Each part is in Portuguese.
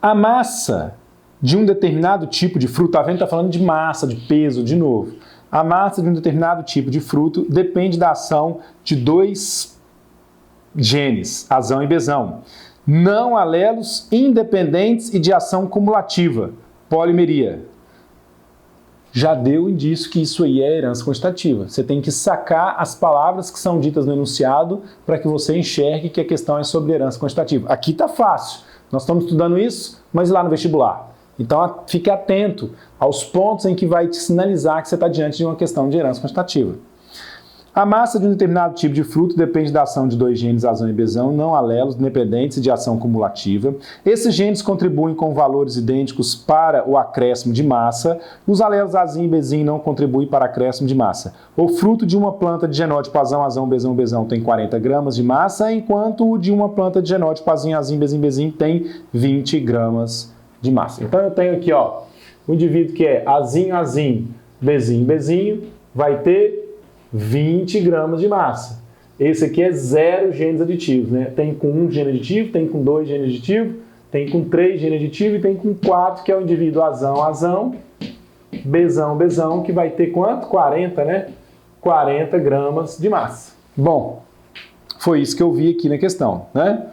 A massa de um determinado tipo de fruto, tá vendo? Tá falando de massa, de peso, de novo. A massa de um determinado tipo de fruto depende da ação de dois genes, azão e bezão, não alelos independentes e de ação cumulativa, polimeria. Já deu indício que isso aí é herança quantitativa. Você tem que sacar as palavras que são ditas no enunciado para que você enxergue que a questão é sobre herança quantitativa. Aqui tá fácil. Nós estamos estudando isso, mas lá no vestibular. Então fique atento aos pontos em que vai te sinalizar que você está diante de uma questão de herança quantitativa. A massa de um determinado tipo de fruto depende da ação de dois genes azão e bezão, não alelos, independentes e de ação cumulativa. Esses genes contribuem com valores idênticos para o acréscimo de massa. Os alelos azinho e bezinho não contribuem para acréscimo de massa. O fruto de uma planta de genótipo azão, azão, bezão, bezão tem 40 gramas de massa, enquanto o de uma planta de genótipo azinho, azinho, bezinho, bezinho tem 20 gramas de massa. Então eu tenho aqui, ó, o indivíduo que é azinho, azinho, bezinho, bezinho, vai ter 20 gramas de massa. Esse aqui é 0 genes aditivos, né? Tem com 1 gene aditivo, tem com 2 genes aditivos, tem com 3 genes aditivos e tem com 4, que é o indivíduo azão, azão, bezão, bezão, que vai ter quanto? 40, né? 40 gramas de massa. Bom, foi isso que eu vi aqui na questão, né?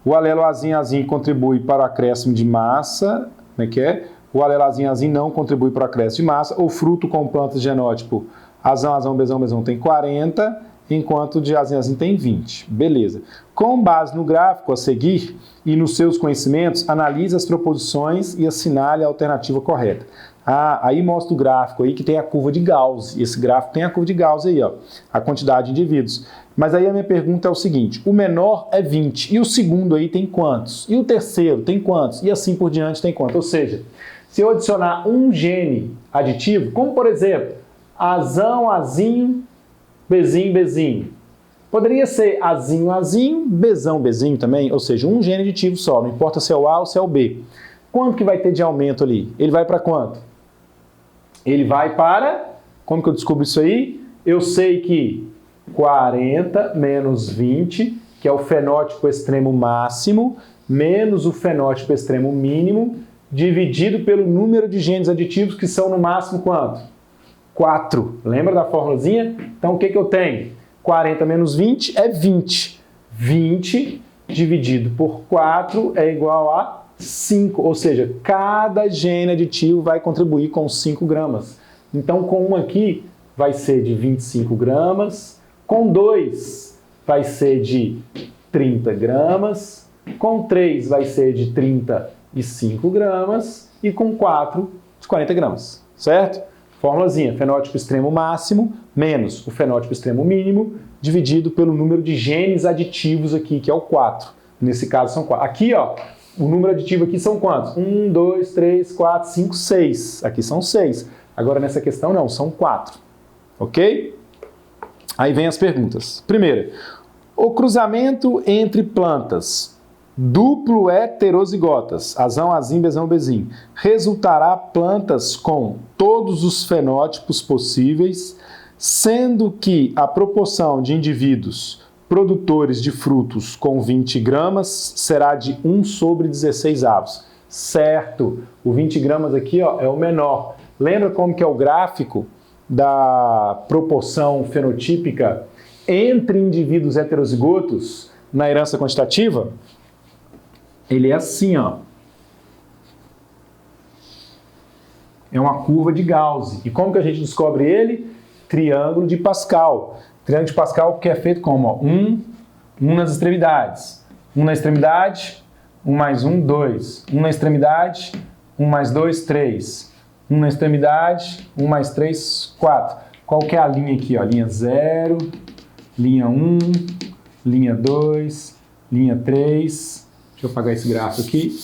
O alelo azinho, azinho contribui para o acréscimo de massa, né, que é? O alelo azinho, azinho não contribui para o acréscimo de massa. O fruto com plantas de genótipo azão, azão, bezão, bezão tem 40, enquanto o de azinho, azinho tem 20. Beleza. Com base no gráfico a seguir e nos seus conhecimentos, analise as proposições e assinale a alternativa correta. Aí mostra o gráfico aí que tem a curva de Gauss. Esse gráfico tem a curva de Gauss aí, ó, a quantidade de indivíduos. Mas aí a minha pergunta é o seguinte, o menor é 20, e o segundo aí tem quantos? E o terceiro tem quantos? E assim por diante tem quantos? Ou seja, se eu adicionar um gene aditivo, como por exemplo, azão, azinho, bezinho, bezinho, poderia ser azinho, azinho, bezão, bezinho também, ou seja, um gene aditivo só, não importa se é o A ou se é o B. Quanto que vai ter de aumento ali? Ele vai para quanto? Ele vai para, como que eu descubro isso aí? Eu sei que 40 menos 20, que é o fenótipo extremo máximo, menos o fenótipo extremo mínimo, dividido pelo número de genes aditivos, que são no máximo quanto? 4. Lembra da formulazinha? Então o que eu tenho? 40 menos 20 é 20. 20 dividido por 4 é igual a 5, ou seja, cada gene aditivo vai contribuir com 5 gramas. Então, com um aqui vai ser de 25 gramas, com 2 vai ser de 30 gramas, com 3 vai ser de 35 gramas e com 4 de 40 gramas, certo? Formulazinha, fenótipo extremo máximo menos o fenótipo extremo mínimo dividido pelo número de genes aditivos aqui, que é o 4. Nesse caso são 4. Aqui, ó, o número aditivo aqui são quantos? 1, 2, 3, 4, 5, 6. Aqui são 6. Agora nessa questão não, são 4. Ok? Aí vem as perguntas. Primeira, o cruzamento entre plantas duplo heterozigotas, azão, azinho, bezão, bezinho, resultará plantas com todos os fenótipos possíveis, sendo que a proporção de indivíduos produtores de frutos com 20 gramas será de 1 sobre 16 avos. Certo, o 20 gramas aqui, ó, é o menor. Lembra como que é o gráfico da proporção fenotípica entre indivíduos heterozigotos na herança quantitativa? Ele é assim, ó. É uma curva de Gauss. E como que a gente descobre ele? Triângulo de Pascal. Triângulo de Pascal que é feito como? Ó, um nas extremidades. 1 na extremidade, 1 mais 1, 2. 1 na extremidade, 1 mais 2, 3. 1 na extremidade, 1 mais 3, 4. Qual que é a linha aqui? Ó? Linha 0, linha 1, linha 2, linha 3. Deixa eu apagar esse gráfico aqui.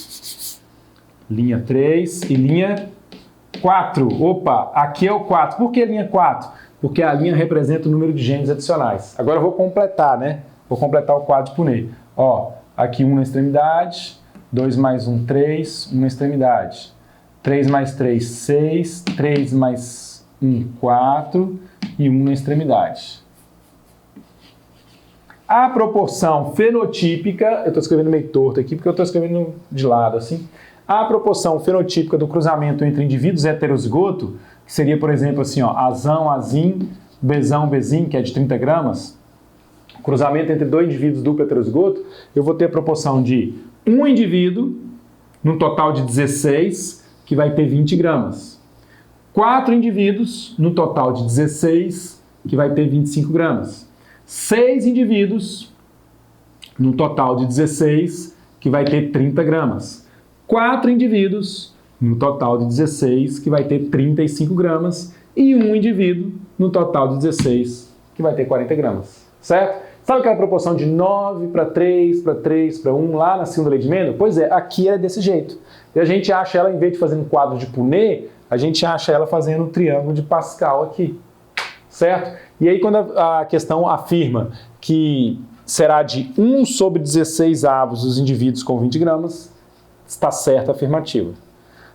Linha 3 e linha 4. Opa, aqui é o 4. Por que linha 4? Porque a linha representa o número de genes adicionais. Agora eu vou completar, né? Vou completar o quadro por nele. Ó, aqui 1 na extremidade, 2 mais 1, 3, 1 na extremidade. 3 mais 3, 6, 3 mais 1, 4 e 1 na extremidade. A proporção fenotípica, eu estou escrevendo meio torto aqui porque eu estou escrevendo de lado assim. A proporção fenotípica do cruzamento entre indivíduos heterozigoto, que seria, por exemplo, assim, ó, azão, azim, bezão, bezim, que é de 30 gramas, cruzamento entre dois indivíduos duplo heterozigoto, eu vou ter a proporção de um indivíduo, num total de 16, que vai ter 20 gramas. 4 indivíduos, no total de 16, que vai ter 25 gramas. 6 indivíduos, no total de 16, que vai ter 30 gramas. 4 indivíduos, no total de 16, que vai ter 35 gramas. E um indivíduo, no total de 16, que vai ter 40 gramas. Certo? Sabe aquela proporção de 9 para 3, para 3, para 1, lá na segunda lei de Mendel? Pois é, aqui é desse jeito. E a gente acha ela, em vez de fazer um quadro de Punnett, a gente acha ela fazendo um triângulo de Pascal aqui. Certo? E aí quando a questão afirma que será de 1 sobre 16 avos os indivíduos com 20 gramas, está certa a afirmativa.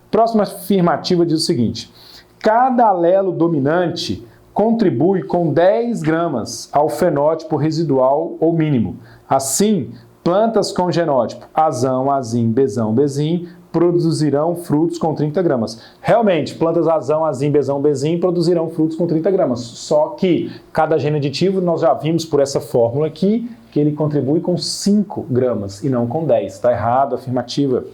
Próxima afirmativa diz o seguinte: cada alelo dominante contribui com 10 gramas ao fenótipo residual ou mínimo. Assim, plantas com genótipo azão, azim, bezão, bezim produzirão frutos com 30 gramas. Realmente, plantas azão, azim, bezão, bezim produzirão frutos com 30 gramas. Só que cada gene aditivo, nós já vimos por essa fórmula aqui, que ele contribui com 5 gramas e não com 10. Está errado a afirmativa.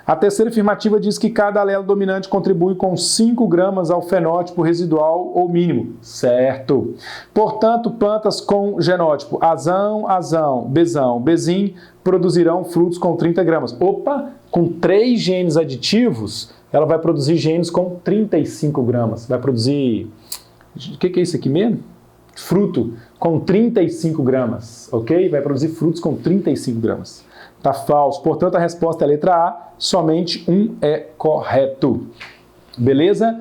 A terceira afirmativa diz que cada alelo dominante contribui com 5 gramas ao fenótipo residual ou mínimo. Certo. Portanto, plantas com genótipo azão, azão, bezão, bezim produzirão frutos com 30 gramas. Opa! Com 3 genes aditivos, ela vai produzir genes com 35 gramas. Vai produzir... O que é isso aqui mesmo? Fruto com 35 gramas, ok? Vai produzir frutos com 35 gramas. Tá falso. Portanto, a resposta é a letra A. Somente um é correto. Beleza?